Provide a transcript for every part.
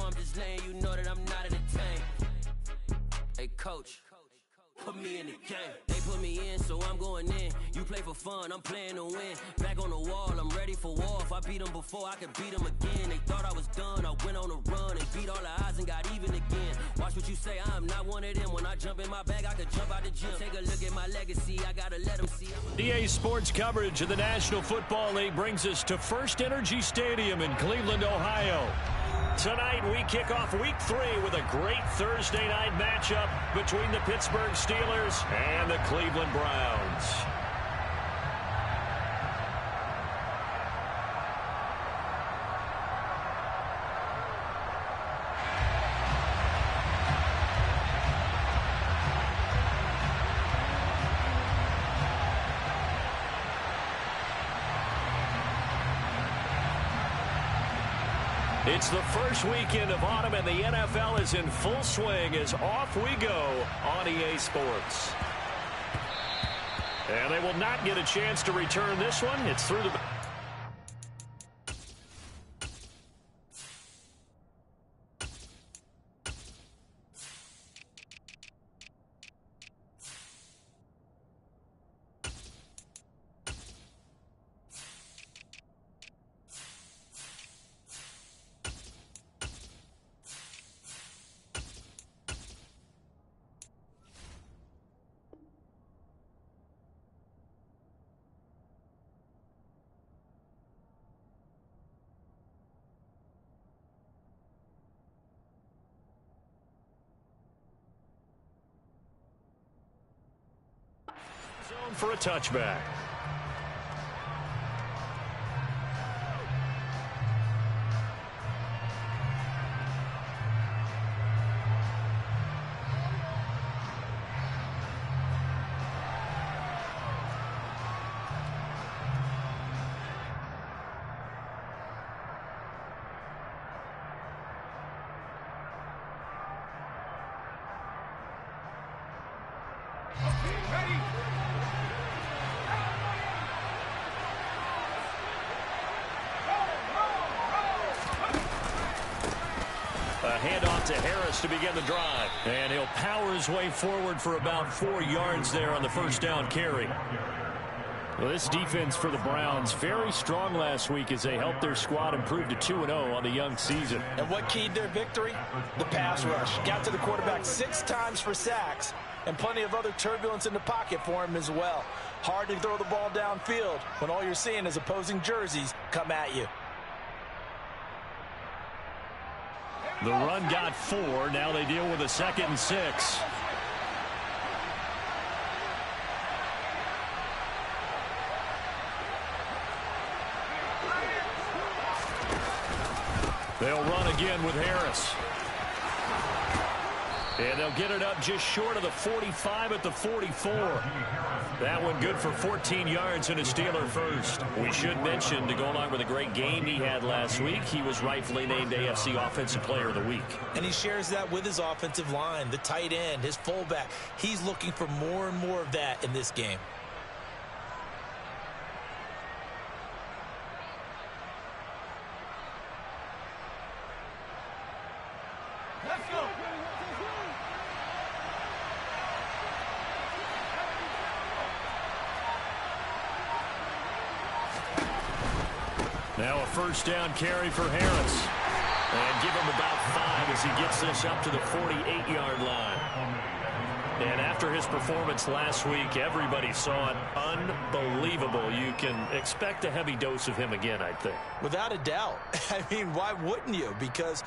I'm just letting you know that I'm not entertained. Hey, coach, put me in the game. They put me in, so I'm going in. You play for fun, I'm playing to win. Back on the wall, I'm ready for war. If I beat them before, I could beat them again. They thought I was done, I went on a run and beat all the odds and got even again. Watch what you say, I'm not one of them. When I jump in my bag, I could jump out the gym. Take a look at my legacy, I gotta let them see. EA Sports coverage of the National Football League brings us to First Energy Stadium in Cleveland, Ohio. Tonight, we kick off Week 3 with a great Thursday night matchup between the Pittsburgh Steelers and the Cleveland Browns. It's the first weekend of autumn, and the NFL is in full swing as off we go on EA Sports. And they will not get a chance to return this one. It's through the... zone for a touchback. A handoff to Harris to begin the drive. And he'll power his way forward for about 4 yards there on the first down carry. Well, this defense for the Browns, very strong last week as they helped their squad improve to 2-0 on the young season. And what keyed their victory? The pass rush. Got to the quarterback 6 times for sacks, and plenty of other turbulence in the pocket for him as well. Hard to throw the ball downfield when all you're seeing is opposing jerseys come at you. The run got 4. Now they deal with a 2nd and 6. They'll run again with Harris. And they'll get it up just short of the 45 at the 44. That one good for 14 yards and a Steeler first. We should mention, to go along with a great game he had last week, he was rightfully named AFC Offensive Player of the Week. And he shares that with his offensive line, the tight end, his fullback. He's looking for more and more of that in this game. Let's go. Now a first down carry for Harris. And give him about 5 as he gets this up to the 48-yard line. And after his performance last week, everybody saw it. Unbelievable. You can expect a heavy dose of him again, I think. Without a doubt. I mean, why wouldn't you? Because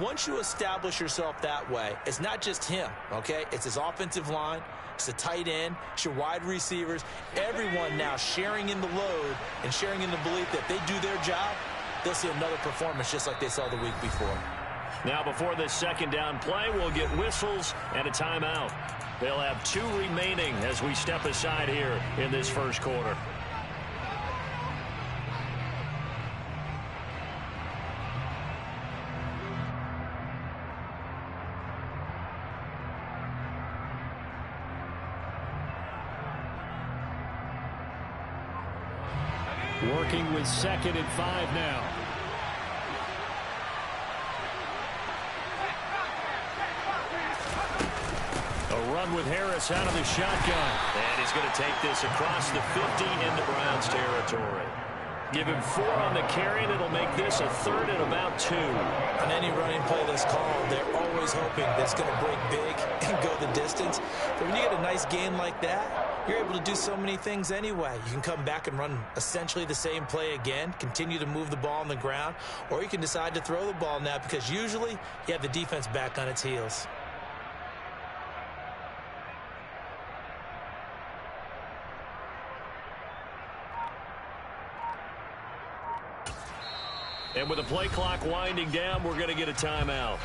once you establish yourself that way, it's not just him, okay? It's his offensive line, it's the tight end, it's your wide receivers, everyone now sharing in the load and sharing in the belief that if they do their job, they'll see another performance just like they saw the week before. Now before this second down play, we'll get whistles and a timeout. They'll have 2 remaining as we step aside here in this first quarter. Working with 2nd and 5 now. run with Harris out of the shotgun. And he's going to take this across the 50 into Browns territory. Give him 4 on the carry, and it'll make this a 3rd and about 2. On any running play that's called, they're always hoping that it's going to break big and go the distance. But when you get a nice game like that, you're able to do so many things anyway. You can come back and run essentially the same play again, continue to move the ball on the ground, or you can decide to throw the ball now because usually you have the defense back on its heels. And with the play clock winding down, we're going to get a timeout.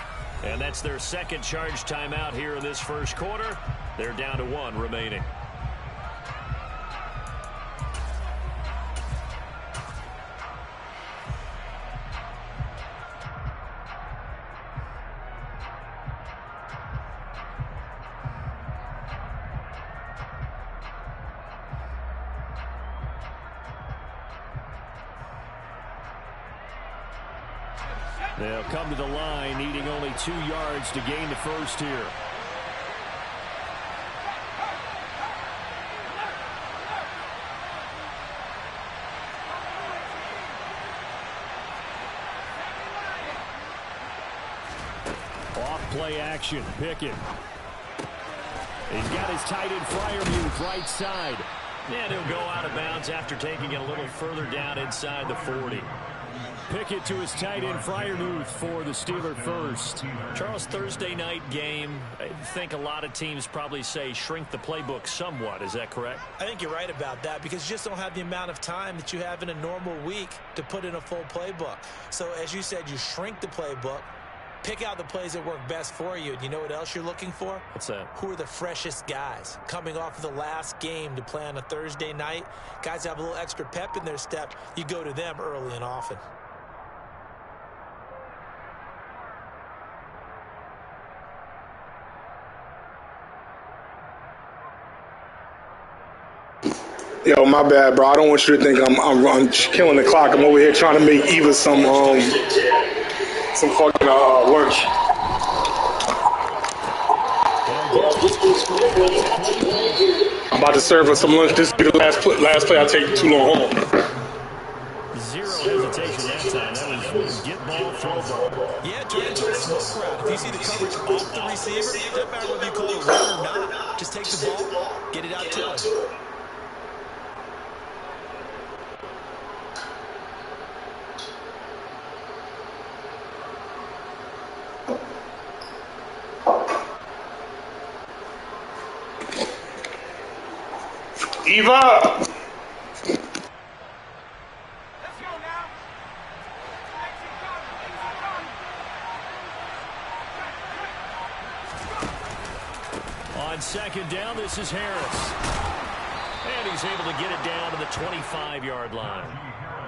And that's their second charge timeout here in this first quarter. They're down to 1 remaining. They'll come to the line, needing only 2 yards to gain the first here. Off play action, Kickin. He's got his tight end Freiermuth right side. And he'll go out of bounds after taking it a little further down inside the 40. Pickett to his tight end Freiermuth for the Steeler first. Charles, Thursday night game, I think a lot of teams probably say shrink the playbook somewhat. Is that correct? I think you're right about that because you just don't have the amount of time that you have in a normal week to put in a full playbook. So as you said, you shrink the playbook, pick out the plays that work best for you. And you know what else you're looking for? What's that? Who are the freshest guys coming off of the last game to play on a Thursday night? Guys have a little extra pep in their step. You go to them early and often. Yo, my bad, bro. I don't want you to think I'm killing the clock. I'm over here trying to make either some fucking work. I'm about to serve us some lunch. This will be the last play. I take too long. Hold on. Zero hesitation that time. That was get ball, throw ball. Yeah, turn into a smoke route. If you see the coverage off the receiver, it doesn't matter whether you call it run or not. Just take the ball, get it out to him. Eva! Let's go now. On second down, this is Harris. And he's able to get it down to the 25-yard line.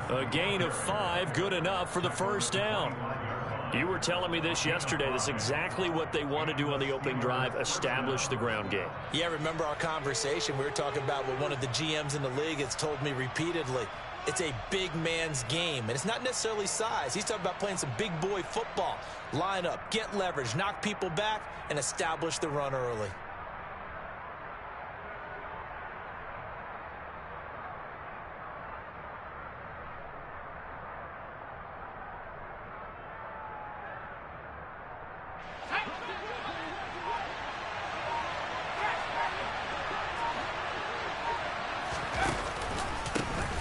A gain of 5, good enough for the first down. You were telling me this yesterday. That's exactly what they want to do on the opening drive, establish the ground game. Yeah, remember our conversation? We were talking about what one of the GMs in the league has told me repeatedly. It's a big man's game, and it's not necessarily size. He's talking about playing some big boy football. Line up, get leverage, knock people back, and establish the run early.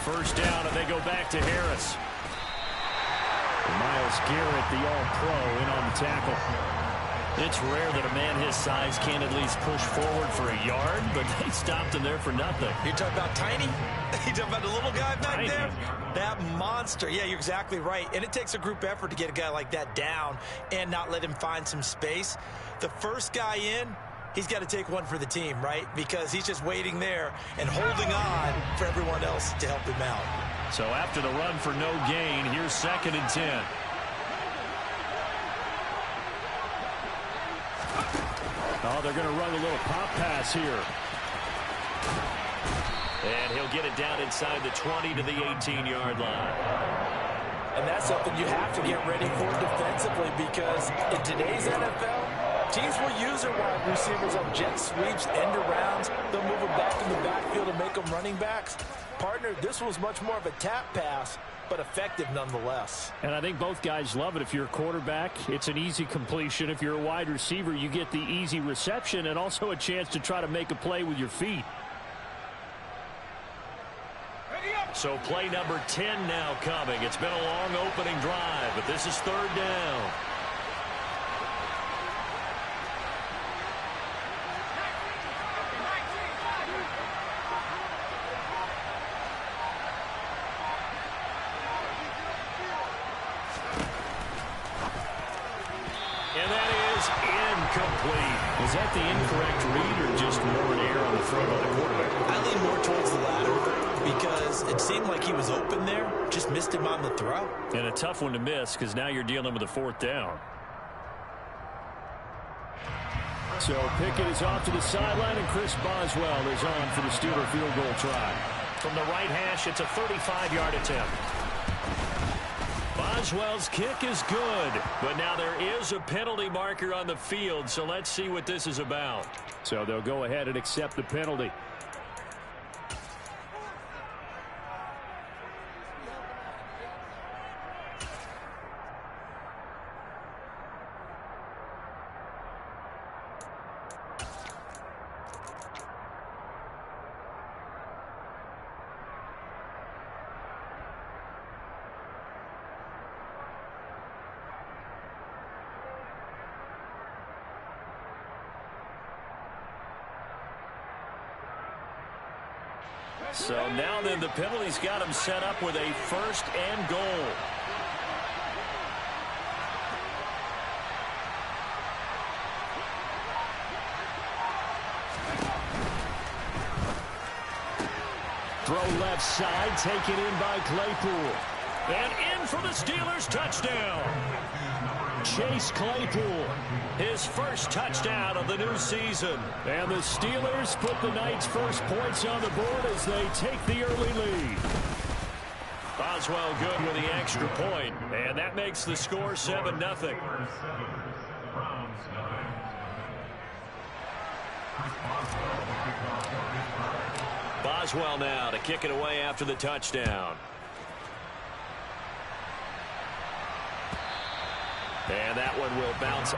First down, and they go back to Harris. Myles Garrett, the all-pro, in on the tackle. It's rare that a man his size can't at least push forward for a yard, but they stopped him there for nothing. You're talking about tiny? You're talking about the little guy back Tiny. there? That monster. Yeah, you're exactly right. And it takes a group effort to get a guy like that down and not let him find some space. The first guy in, he's got to take one for the team, right? Because he's just waiting there and holding on for everyone else to help him out. So after the run for no gain, here's 2nd and 10. Oh, they're going to run a little pop pass here. And he'll get it down inside the 20 to the 18-yard line. And that's something you have to get ready for defensively because in today's NFL, Teams will use their wide receivers on jet sweeps, end arounds. They'll move them back in the backfield and make them running backs. Partner, this was much more of a tap pass, but effective nonetheless. And I think both guys love it. If you're a quarterback, it's an easy completion. If you're a wide receiver, you get the easy reception and also a chance to try to make a play with your feet. So play number 10 now coming. It's been a long opening drive, but this is third down. And that is incomplete. Is that the incorrect read or just more an error on the throw by the quarterback? I lean more towards the latter because it seemed like he was open there, just missed him on the throw. And a tough one to miss because now you're dealing with a fourth down. So Pickett is off to the sideline, and Chris Boswell is on for the Steeler field goal try. From the right hash, it's a 35-yard attempt. Boswell's kick is good, but now there is a penalty marker on the field, so let's see what this is about. So they'll go ahead and accept the penalty. So now then the penalty's got him set up with a first and goal. Throw left side, taken in by Claypool. And in for the Steelers touchdown. Chase Claypool, his first touchdown of the new season. And the Steelers put the Knights' first points on the board as they take the early lead. Boswell good with the extra point, and that makes the score 7-0. Boswell now to kick it away after the touchdown. And that one will bounce.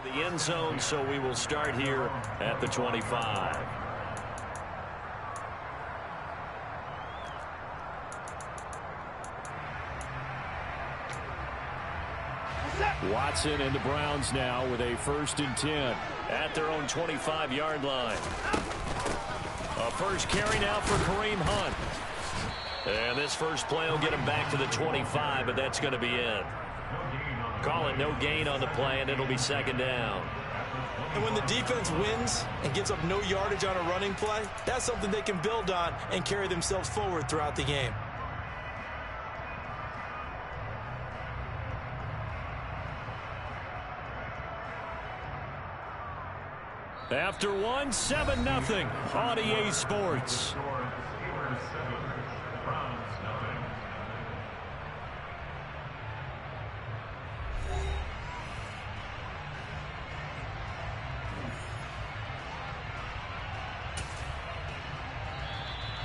The end zone, so we will start here at the 25. Watson and the Browns now with a 1st and 10 at their own 25-yard line. A first carry now for Kareem Hunt. And this first play will get him back to the 25, but that's going to be it. Call it no gain on the play, and it'll be 2nd down. And when the defense wins and gives up no yardage on a running play, that's something they can build on and carry themselves forward throughout the game. After one, 7-0 on EA Sports.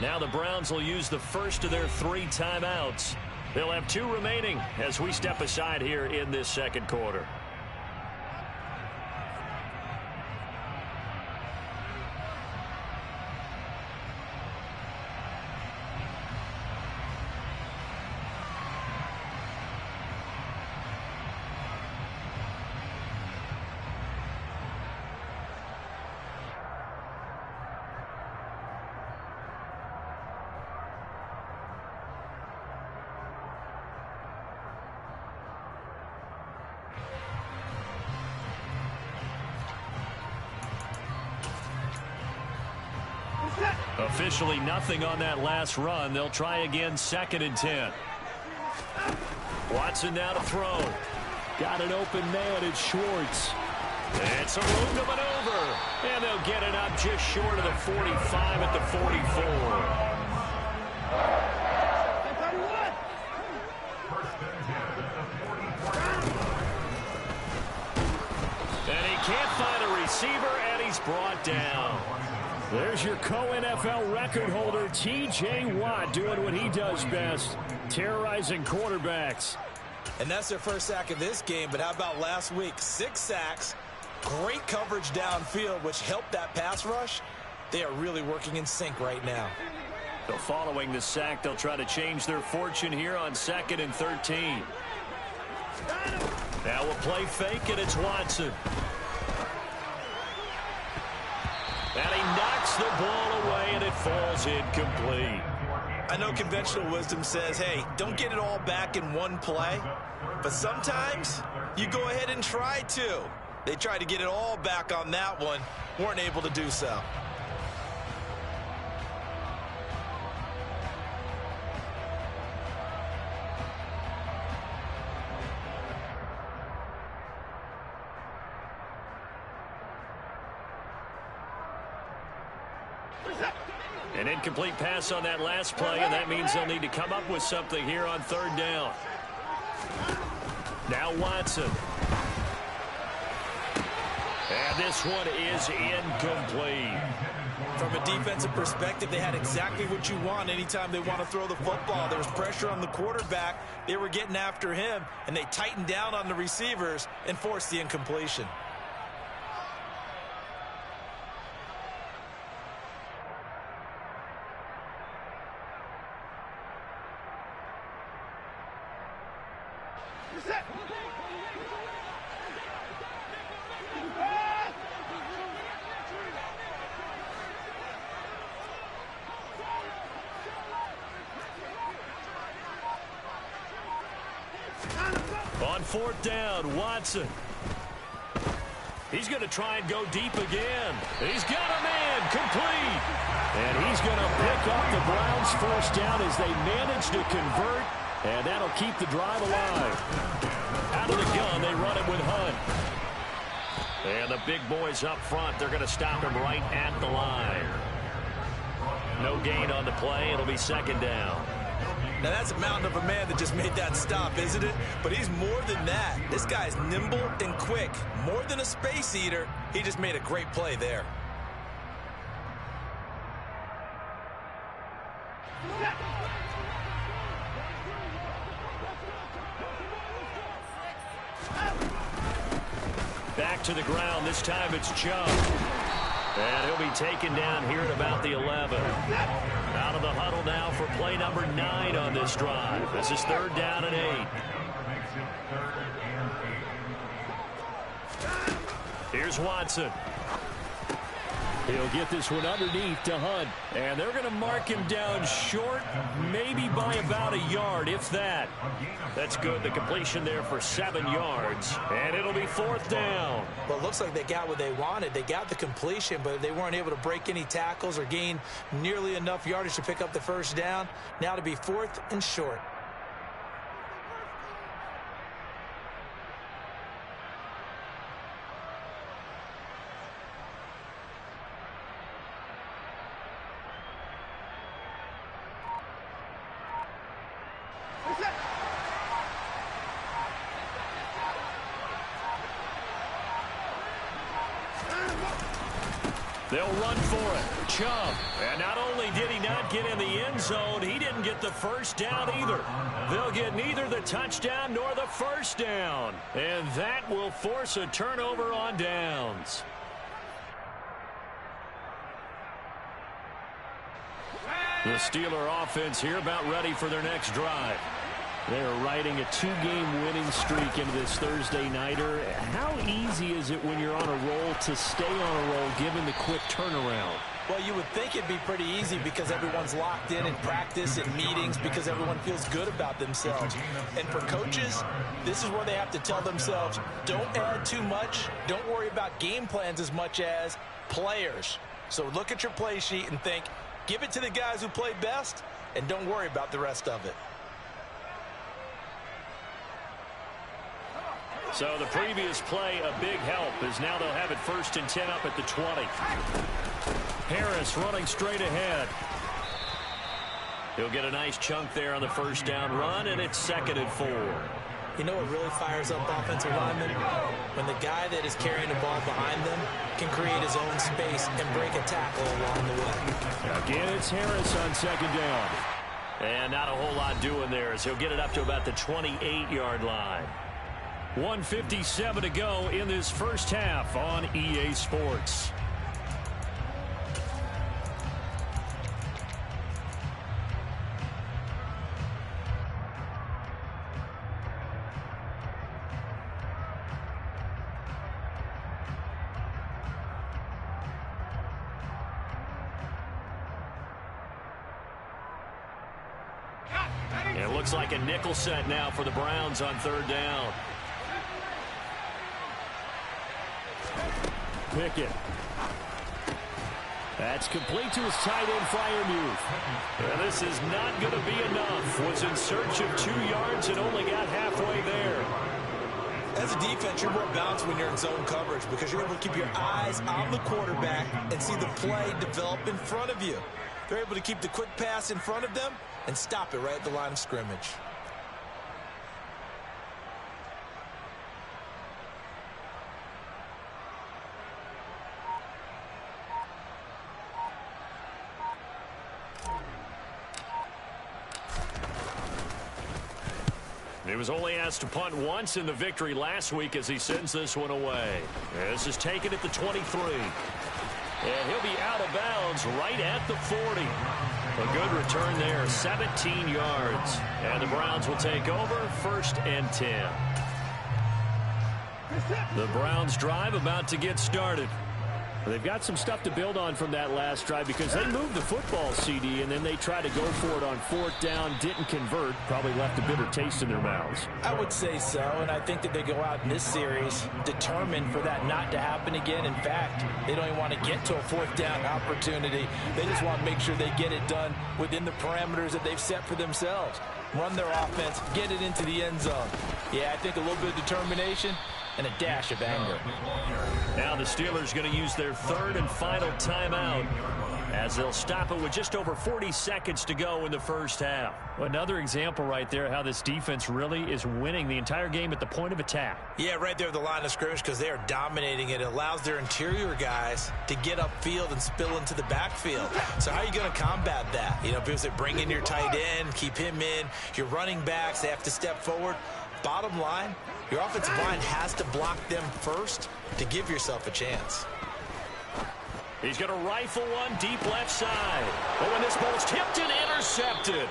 Now the Browns will use the first of their 3 timeouts. They'll have 2 remaining as we step aside here in this second quarter. Officially nothing on that last run. They'll try again, 2nd and 10. Watson now to throw. Got an open man. It's Schwartz. And some room to maneuver. And they'll get it up just short of the 45 at the 44. And he can't find a receiver, and he's brought down. There's your co-NFL record holder, T.J. Watt, doing what he does best, terrorizing quarterbacks. And that's their first sack of this game, but how about last week? 6 sacks, great coverage downfield, which helped that pass rush. They are really working in sync right now. So following the sack, they'll try to change their fortune here on 2nd and 13. Now we'll play fake, and it's Watson. And he knocks the ball away, and it falls incomplete. I know conventional wisdom says, hey, don't get it all back in one play. But sometimes you go ahead and try to. They tried to get it all back on that one, weren't able to do so. An incomplete pass on that last play, and that means they'll need to come up with something here on 3rd down. Now Watson. And this one is incomplete. From a defensive perspective, they had exactly what you want anytime they want to throw the football. There was pressure on the quarterback. They were getting after him, and they tightened down on the receivers and forced the incompletion. On 4th down, Watson. He's going to try and go deep again. He's got a man complete. And he's going to pick up the Browns' 1st down as they manage to convert. And that'll keep the drive alive. Out of the gun, they run it with Hunt. And the big boys up front, they're going to stop him right at the line. No gain on the play. It'll be 2nd down. Now, that's a mountain of a man that just made that stop, isn't it? But he's more than that. This guy's nimble and quick. More than a space eater, he just made a great play there. Back to the ground. This time it's Chubb. And he'll be taken down here at about the 11. Out of the huddle now for play number 9 on this drive. This is 3rd down and 8. Here's Watson. He'll get this one underneath to Hunt. And they're going to mark him down short, maybe by about a yard, if that. That's good. The completion there for 7 yards. And it'll be 4th down. Well, it looks like they got what they wanted. They got the completion, but they weren't able to break any tackles or gain nearly enough yardage to pick up the 1st down. Now to be 4th and short. They'll run for it. Chubb. And not only did he not get in the end zone, he didn't get the first down either. They'll get neither the touchdown nor the first down. And that will force a turnover on downs. The Steeler offense here about ready for their next drive. They're riding a 2-game winning streak into this Thursday nighter. How easy is it when you're on a roll to stay on a roll given the quick turnaround? Well, you would think it'd be pretty easy because everyone's locked in practice and meetings because everyone feels good about themselves. And for coaches, this is where they have to tell themselves, don't add too much. Don't worry about game plans as much as players. So look at your play sheet and think, give it to the guys who play best, and don't worry about the rest of it. So the previous play, a big help, as now they'll have it 1st and 10 up at the 20. Harris running straight ahead. He'll get a nice chunk there on the first down run, and it's 2nd and 4. You know what really fires up offensive linemen? When the guy that is carrying the ball behind them can create his own space and break a tackle along the way. Again, it's Harris on 2nd down. And not a whole lot doing there as he'll get it up to about the 28-yard line. 1:57 to go in this first half on EA Sports. It looks like a nickel set now for the Browns on 3rd down. Kickin. That's complete to his tight end, Freiermuth. And this is not going to be enough. Was in search of 2 yards and only got halfway there. As a defense, you're more balanced when you're in zone coverage because you're able to keep your eyes on the quarterback and see the play develop in front of you. They're able to keep the quick pass in front of them and stop it right at the line of scrimmage. He was only asked to punt once in the victory last week as he sends this one away. This is taken at the 23. And he'll be out of bounds right at the 40. A good return there, 17 yards. And the Browns will take over 1st and 10. The Browns drive about to get started. They've got some stuff to build on from that last drive because they moved the football, CD, and then they tried to go for it on 4th down, didn't convert, probably left a bitter taste in their mouths. I would say so, and I think that they go out in this series determined for that not to happen again. In fact, they don't even want to get to a 4th down opportunity. They just want to make sure they get it done within the parameters that they've set for themselves. Run their offense, get it into the end zone. Yeah, I think a little bit of determination and a dash of anger. Now the Steelers going to use their 3rd and final timeout as they'll stop it with just over 40 seconds to go in the first half. Another example right there how this defense really is winning the entire game at the point of attack. Yeah, right there at the line of scrimmage because they are dominating it. It allows their interior guys to get upfield and spill into the backfield. So how are you going to combat that? You know, because they bring in your tight end, keep him in. Your running backs, they have to step forward. Bottom line, your offensive line has to block them first to give yourself a chance. He's going to rifle one deep left side. Oh, and this ball's tipped and intercepted.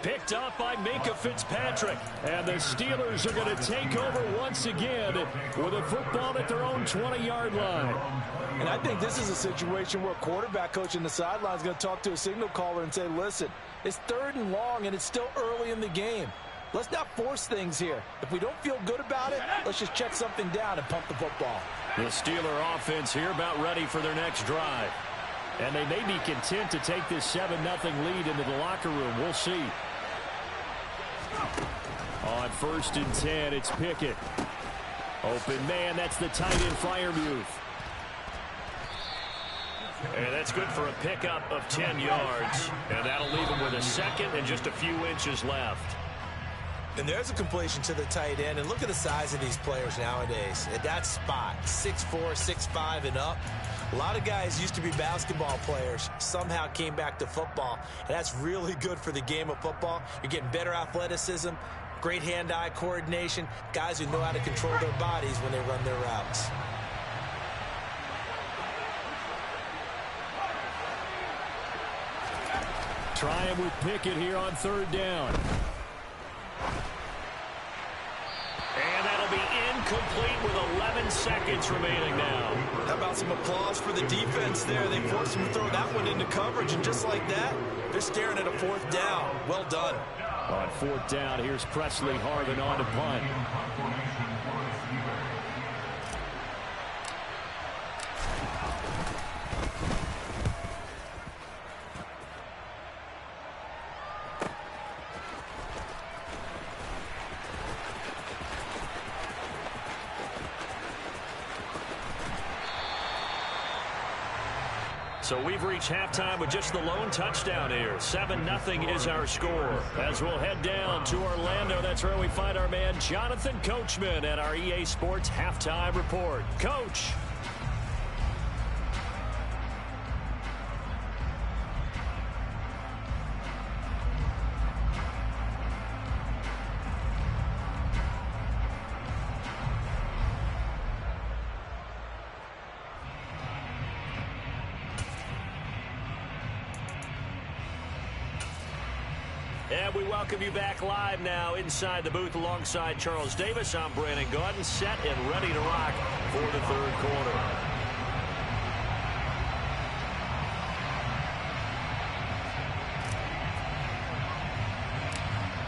Picked up by Minkah Fitzpatrick. And the Steelers are going to take over once again with a football at their own 20-yard line. And I think this is a situation where a quarterback coach in the sideline is going to talk to a signal caller and say, listen, it's 3rd and long and it's still early in the game. Let's not force things here. If we don't feel good about it, let's just check something down and pump the football. The Steeler offense here about ready for their next drive. And they may be content to take this 7-0 lead into the locker room. We'll see. On 1st and 10, it's Pickett. Open man, that's the tight end, Freiermuth. And that's good for a pickup of 10 yards. And that'll leave him with a 2nd and just a few inches left. And there's a completion to the tight end. And look at the size of these players nowadays. At that spot, 6'4", 6'5", and up. A lot of guys used to be basketball players, somehow came back to football. And that's really good for the game of football. You're getting better athleticism, great hand-eye coordination, guys who know how to control their bodies when they run their routes. Trying with Pickett here on third down. And that'll be incomplete with 11 seconds remaining now. How about some applause for the defense there? They forced him to throw that one into coverage, and just like that, they're staring at a fourth down. Well done. On fourth down, here's Presley Harvin on to punt. So we've reached halftime with just the lone touchdown here. 7-0 is our score. As we'll head down to Orlando, that's where we find our man Jonathan Coachman at our EA Sports Halftime Report. Coach. And we welcome you back live now inside the booth alongside Charles Davis. I'm Brandon Gaudin, set and ready to rock for the third quarter.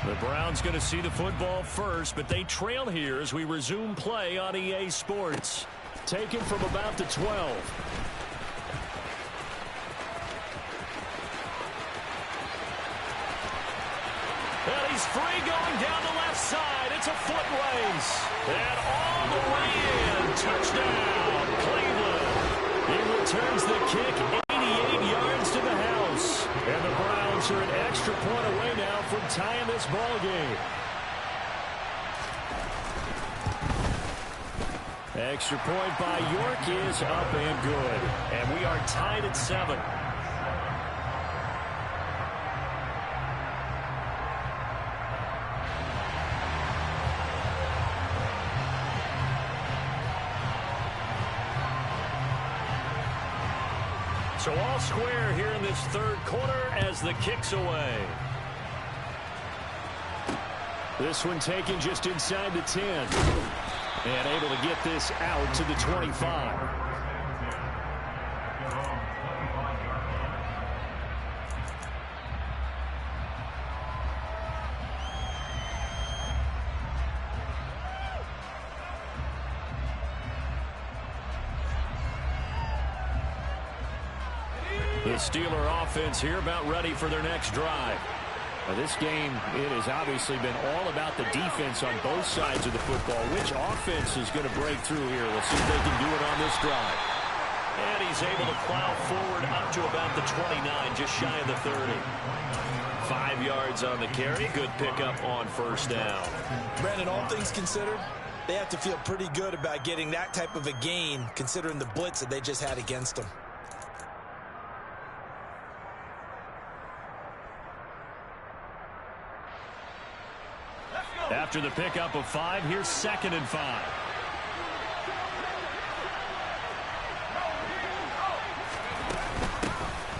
The Browns going to see the football first, but they trail here as we resume play on EA Sports. Taken from about the 12. And he's free going down the left side. It's a foot race. And all the way in. Touchdown, Cleveland. He returns the kick 88 yards to the house. And the Browns are an extra point away now from tying this ball game. Extra point by York is up and good. And we are tied at 7. So all square here in this third quarter as the kick's away. This one taken just inside the 10. And able to get this out to the 25. The Steeler offense here about ready for their next drive. Now this game, it has obviously been all about the defense on both sides of the football. Which offense is going to break through here? We'll see if they can do it on this drive. And he's able to plow forward up to about the 29, just shy of the 30. 5 yards on the carry. Good pickup on first down. Brandon, all things considered, they have to feel pretty good about getting that type of a gain, considering the blitz that they just had against them. After the pickup of 5, here's 2nd and 5.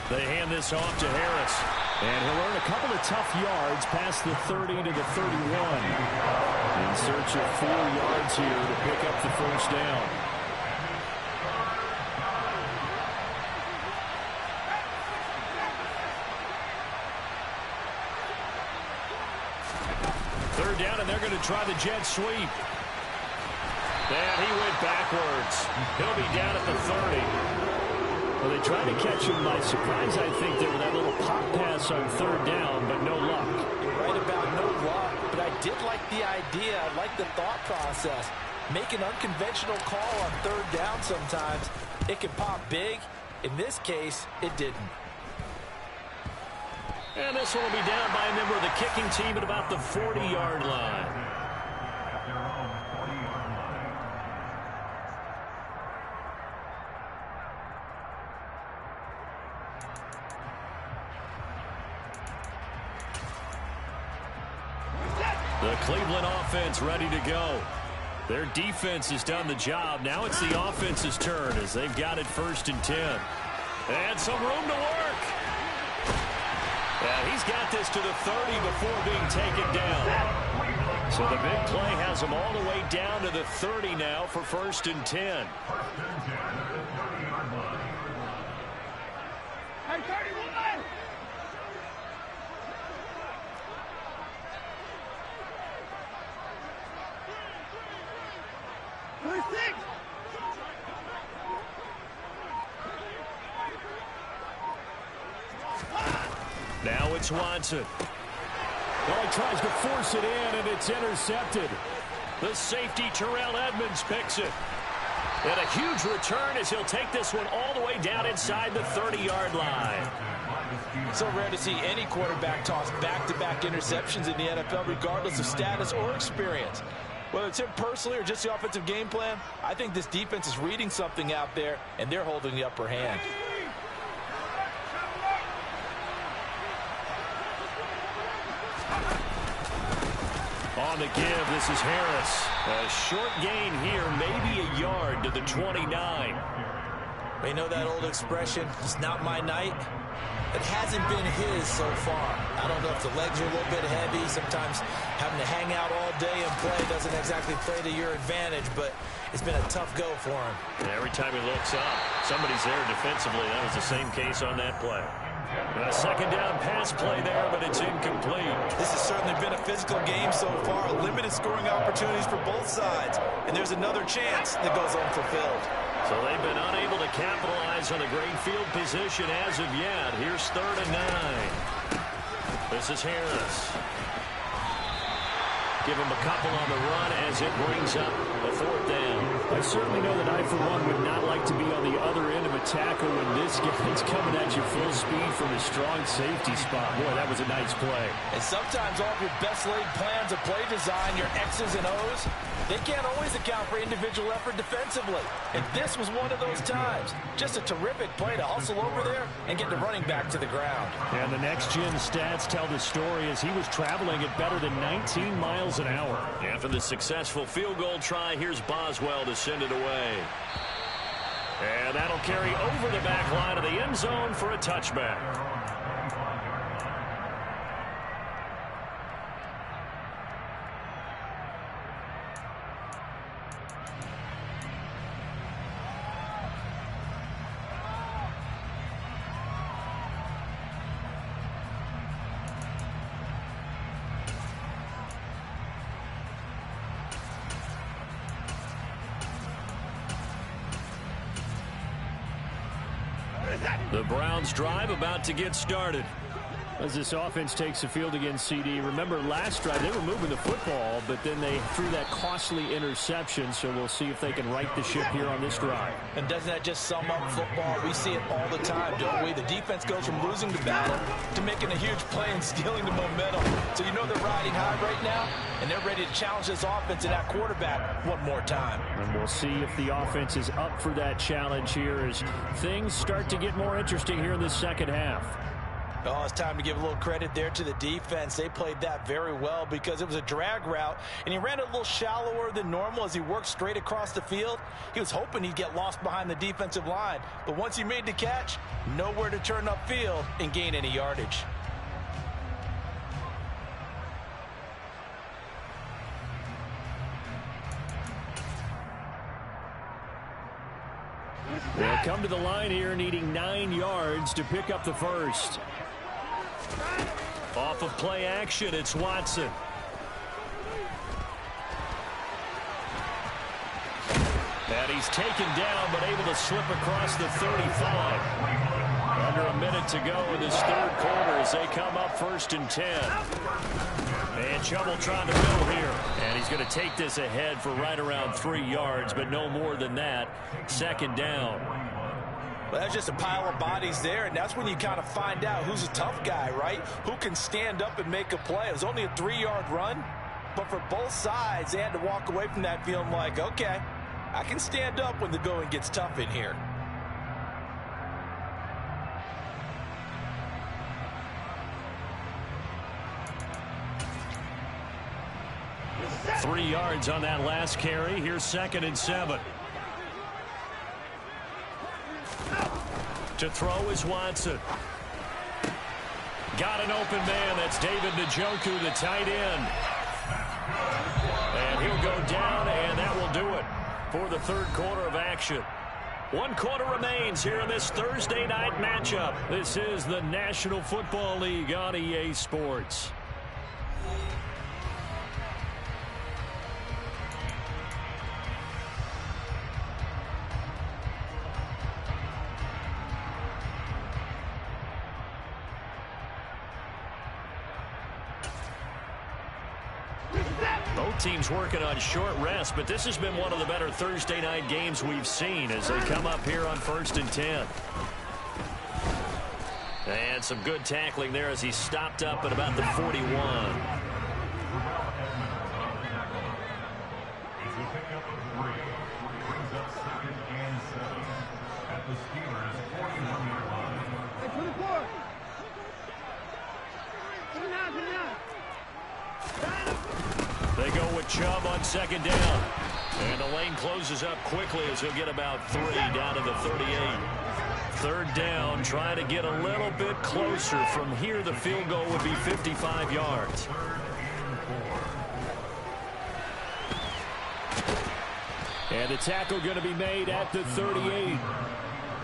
They hand this off to Harris. And he'll earn a couple of tough yards past the 30 to the 31. In search of 4 yards here to pick up the first down. Third down, and they're going to try the jet sweep. And he went backwards. He'll be down at the 30. Well, they tried to catch him by surprise, I think, there with that little pop pass on third down, but no luck. You're right about no luck, but I did like the idea. I like the thought process. Make an unconventional call on third down sometimes. It can pop big. In this case, it didn't. And this one will be down by a member of the kicking team at about the 40-yard line. The Cleveland offense ready to go. Their defense has done the job. Now it's the offense's turn as they've got it 1st and 10. And some room to work. And he's got this to the 30 before being taken down. So the big play has him all the way down to the 30 now for 1st and 10. Hey, 31! Now it's Watson. Well, he tries to force it in, and it's intercepted. The safety, Terrell Edmonds, picks it. And a huge return as he'll take this one all the way down inside the 30-yard line. So rare to see any quarterback toss back-to-back interceptions in the NFL, regardless of status or experience. Whether it's him personally or just the offensive game plan, I think this defense is reading something out there, and they're holding the upper hand. On the give, this is Harris. A short gain here, maybe a yard to the 29. You know that old expression, it's not my night? It hasn't been his so far. I don't know if the legs are a little bit heavy. Sometimes having to hang out all day and play doesn't exactly play to your advantage, but it's been a tough go for him. And every time he looks up, somebody's there defensively. That was the same case on that play. A second down pass play there, but it's incomplete. This has certainly been a physical game so far. Limited scoring opportunities for both sides. And there's another chance that goes unfulfilled. So they've been unable to capitalize on the great field position as of yet. Here's 3rd and 9. This is Harris. Give him a couple on the run as it brings up a 4th down. I certainly know that I, for one, would not like to be on the other end of a tackle when this guy's coming at you full speed from a strong safety spot. Boy, that was a nice play. And sometimes all of your best laid plans of play design, your X's and O's, they can't always account for individual effort defensively. And this was one of those times. Just a terrific play to hustle over there and get the running back to the ground. And the next-gen stats tell the story as he was traveling at better than 19 miles an hour. After the successful field goal try, here's Boswell to send it away. And that'll carry over the back line of the end zone for a touchback. The Browns drive about to get started. As this offense takes the field against CD, remember last drive they were moving the football, but then they threw that costly interception, so we'll see if they can right the ship here on this drive. And doesn't that just sum up football? We see it all the time, don't we? The defense goes from losing the battle to making a huge play and stealing the momentum. So you know they're riding high right now, and they're ready to challenge this offense and that quarterback one more time. And we'll see if the offense is up for that challenge here as things start to get more interesting here in the second half. Oh, it's time to give a little credit there to the defense. They played that very well because it was a drag route, and he ran it a little shallower than normal as he worked straight across the field. He was hoping he'd get lost behind the defensive line, but once he made the catch, nowhere to turn upfield and gain any yardage. They'll come to the line here needing 9 yards to pick up the first. Off of play action, it's Watson. And he's taken down, but able to slip across the 35. Under a minute to go in this third quarter as they come up 1st and 10. And trouble trying to middle here. And he's going to take this ahead for right around 3 yards, but no more than that. 2nd down. Well, that's just a pile of bodies there, and that's when you kind of find out who's a tough guy, right? Who can stand up and make a play. It was only a 3-yard run, but for both sides, they had to walk away from that feeling like, okay, I can stand up when the going gets tough in here. Three yards on that last carry. Here's 2nd and 7. To throw is Watson. Got an open man. That's David Njoku, the tight end. And he'll go down, and that will do it for the third quarter of action. 1 quarter remains here in this Thursday night matchup. This is the National Football League on EA Sports. Both teams working on short rest, but this has been one of the better Thursday night games we've seen as they come up here on 1st and 10. And some good tackling there as he stopped up at about the 41. They go with Chubb on 2nd down. And the lane closes up quickly as he'll get about 3 down to the 38. 3rd down, trying to get a little bit closer. From here, the field goal would be 55 yards. And the tackle going to be made at the 38.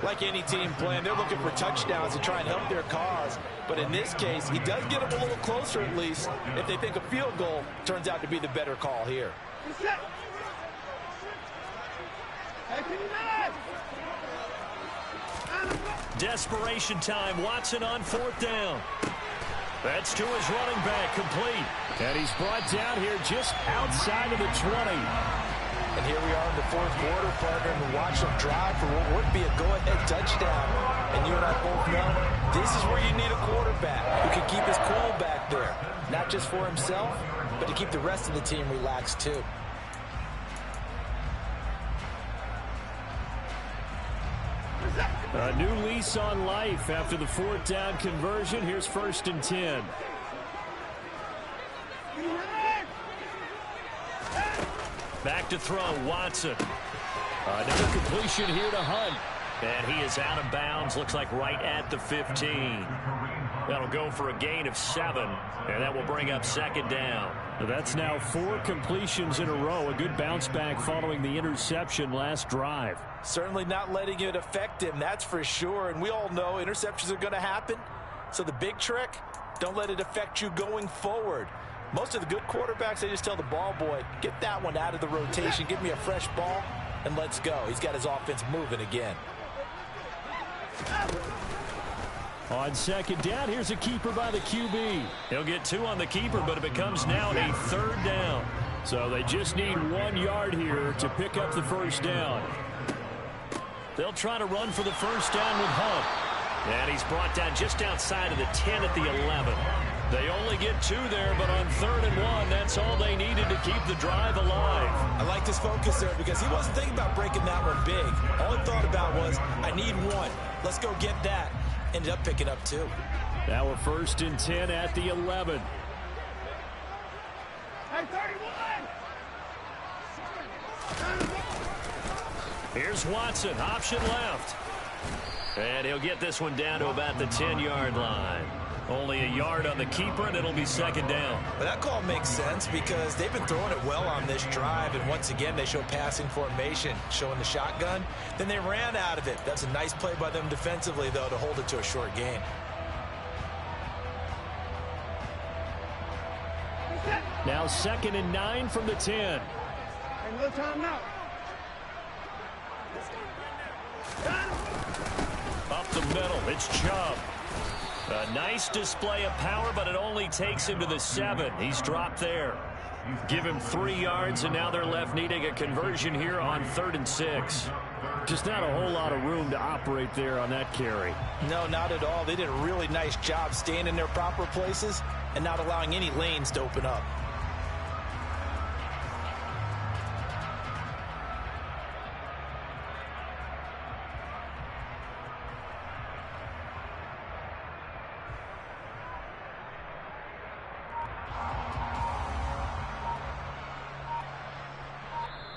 Like any team playing, they're looking for touchdowns to try and help their cause. But in this case, he does get them a little closer at least if they think a field goal turns out to be the better call here. Desperation time. Watson on 4th down. That's to his running back, complete. And he's brought down here just outside of the 20. And here we are in the 4th quarter, partner, and watch them drive for what would be a go-ahead touchdown. And you and I both know this is where you need a quarterback who can keep his cool back there. Not just for himself, but to keep the rest of the team relaxed too. A new lease on life after the 4th down conversion. Here's 1st and 10. Back to throw, Watson. Another completion here to Hunt. And he is out of bounds, looks like right at the 15. That'll go for a gain of 7, and that will bring up 2nd down. That's now 4 completions in a row. A good bounce back following the interception last drive. Certainly not letting it affect him, that's for sure. And we all know interceptions are going to happen. So the big trick, don't let it affect you going forward. Most of the good quarterbacks, they just tell the ball boy, get that one out of the rotation, give me a fresh ball, and let's go. He's got his offense moving again. On 2nd down, here's a keeper by the QB. He'll get 2 on the keeper, but it becomes now a 3rd down. So they just need 1 yard here to pick up the 1st down. They'll try to run for the 1st down with Hunt. And he's brought down just outside of the 10 at the 11. They only get 2 there, but on 3rd and 1, that's all they needed to keep the drive alive. I like his focus there because he wasn't thinking about breaking that one big. All he thought about was, I need 1. Let's go get that. Ended up picking up 2. Now a 1st and 10 at the 11. Hey, 31! Here's Watson, option left. And he'll get this one down to about the 10-yard line. Only a yard on the keeper, and it'll be 2nd down. But that call makes sense because they've been throwing it well on this drive, and once again, they show passing formation, showing the shotgun. Then they ran out of it. That's a nice play by them defensively, though, to hold it to a short gain. Now 2nd and 9 from the 10. Hey, no time now. Up the middle, it's Chubb. A nice display of power, but it only takes him to the 7. He's dropped there. Give him 3 yards, and now they're left needing a conversion here on 3rd and 6. Just not a whole lot of room to operate there on that carry. No, not at all. They did a really nice job staying in their proper places and not allowing any lanes to open up.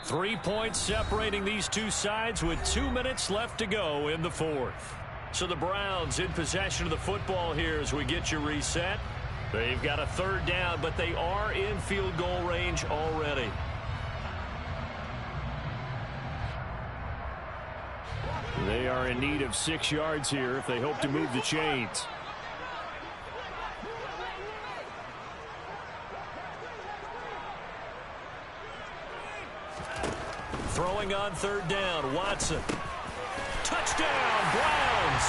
Three points separating these two sides with 2 minutes left to go in the 4th. So the Browns in possession of the football here as we get you reset. They've got a 3rd down, but they are in field goal range already. They are in need of 6 yards here if they hope to move the chains. Throwing on 3rd down, Watson. Touchdown, Browns!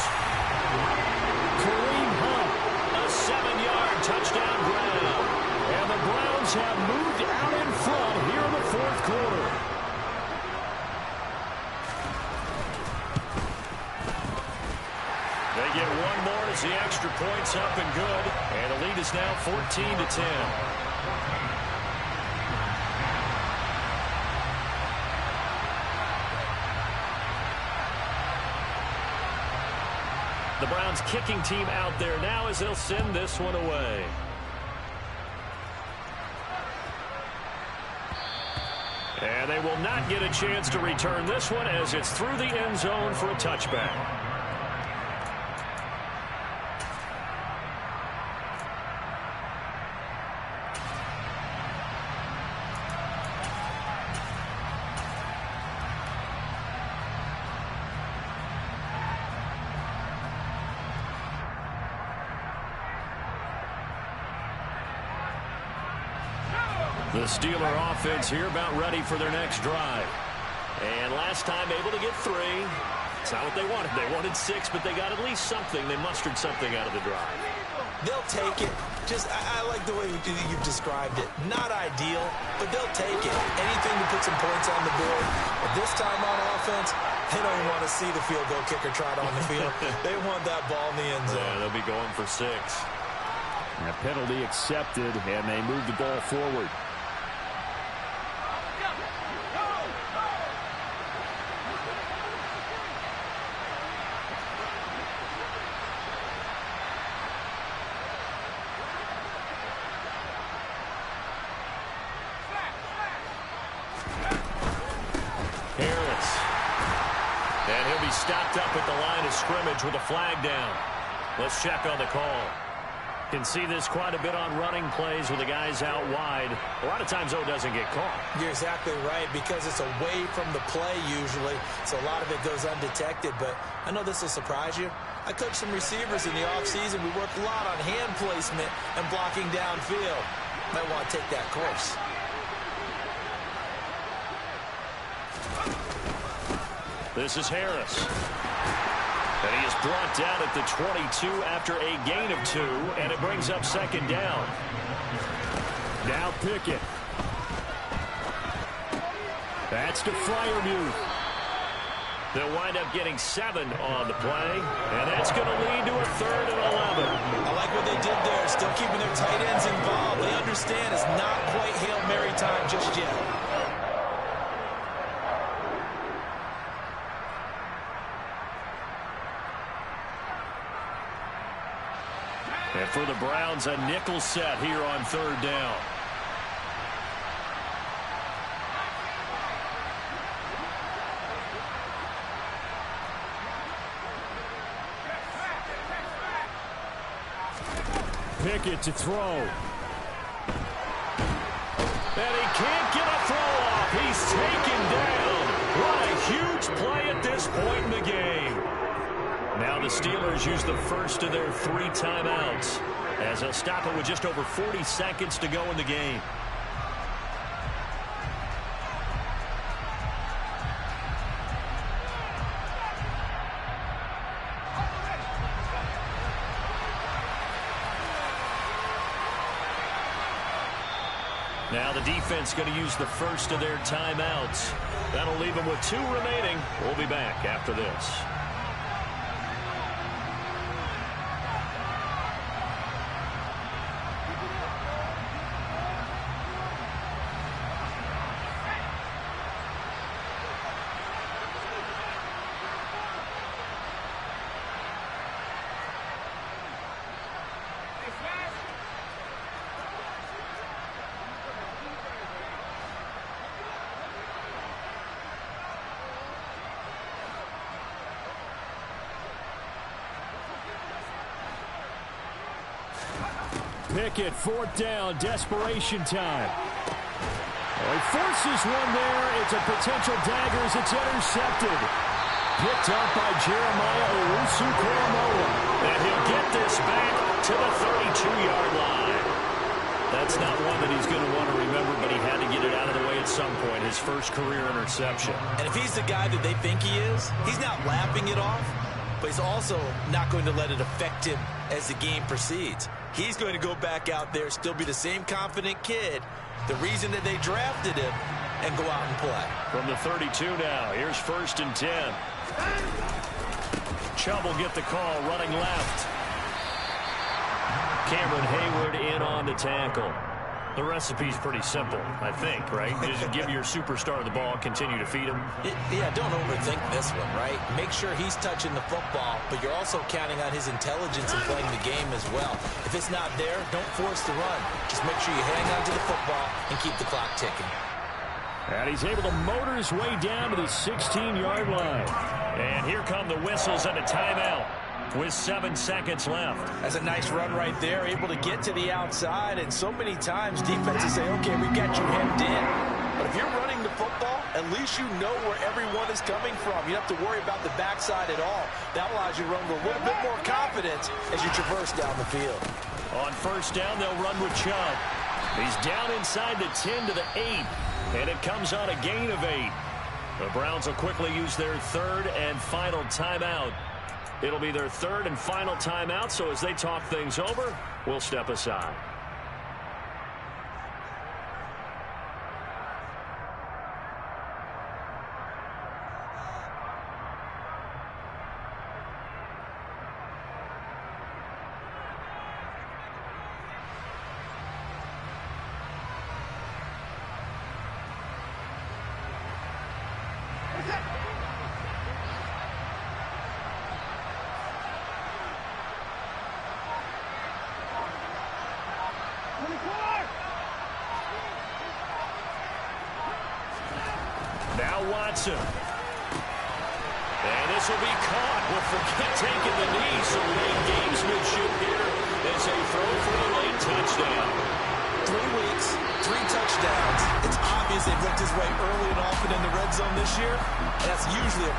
Kareem Hunt, a 7-yard touchdown grab. And the Browns have moved out in front here in the 4th quarter. They get one more as the extra point's up and good. And the lead is now 14-10. The Browns kicking team out there now as they'll send this one away. And they will not get a chance to return this one as it's through the end zone for a touchback. The Steeler offense here about ready for their next drive. And last time able to get 3. It's not what they wanted. They wanted 6, but they got at least something. They mustered something out of the drive. They'll take it. I like the way you've described it. Not ideal, but they'll take it. Anything to put some points on the board. But this time on offense, they don't even want to see the field goal kicker trot on the field. They want that ball in the end zone. Yeah, they'll be going for 6. A penalty accepted, and they move the ball forward. Stopped up at the line of scrimmage with a flag down. Let's check on the call. Can see this quite a bit on running plays with the guys out wide. A lot of times, though, doesn't get caught. You're exactly right, because it's away from the play usually, so a lot of it goes undetected. But I know this will surprise you. I coached some receivers in the offseason. We worked a lot on hand placement and blocking downfield. Might want to take that course. This is Harris. And he is brought down at the 22 after a gain of 2, and it brings up 2nd down. Now Pickett. That's to Freiermuth. They'll wind up getting 7 on the play, and that's going to lead to a 3rd and 11. I like what they did there, still keeping their tight ends involved. They understand it's not quite Hail Mary time just yet. And for the Browns, a nickel set here on 3rd down. Pickett to throw. And he can't get a throw off. He's taken down. What a huge play at this point in the game. Now the Steelers use the first of their 3 timeouts as they'll stop it with just over 40 seconds to go in the game. Now the defense going to use the first of their timeouts. That'll leave them with 2 remaining. We'll be back after this. Pickett, 4th down, desperation time. Oh, he forces one there. It's a potential dagger as it's intercepted. Picked up by Jeremiah Owusu-Koramoah. And he'll get this back to the 32-yard line. That's not one that he's going to want to remember, but he had to get it out of the way at some point. His first career interception. And if he's the guy that they think he is, he's not laughing it off, but he's also not going to let it affect him as the game proceeds. He's going to go back out there, still be the same confident kid, the reason that they drafted him, and go out and play. From the 32 now, here's 1st and 10. Chubb will get the call, running left. Cameron Hayward in on the tackle. The recipe's pretty simple, I think, right? Just give your superstar the ball, continue to feed him. Yeah, don't overthink this one, right? Make sure he's touching the football, but you're also counting on his intelligence in playing the game as well. If it's not there, don't force the run. Just make sure you hang on to the football and keep the clock ticking. And he's able to motor his way down to the 16-yard line. And here come the whistles and a timeout with 7 seconds left. That's a nice run right there, able to get to the outside, and so many times defenses say, okay, we've got you hemmed in. But if you're running the football, at least you know where everyone is coming from. You don't have to worry about the backside at all. That allows you to run with a little bit more confidence as you traverse down the field. On 1st down, they'll run with Chubb. He's down inside the 10 to the 8, and it comes on a gain of 8. The Browns will quickly use their 3rd and final timeout. It'll be their 3rd and final timeout, so as they talk things over, we'll step aside. Now Watson. And this will be caught. We'll forget taking the knee, so late gamesmanship here as they throw for a late touchdown. 3 weeks, 3 touchdowns. It's obvious they've worked his way early and often in the red zone this year, and that's usually a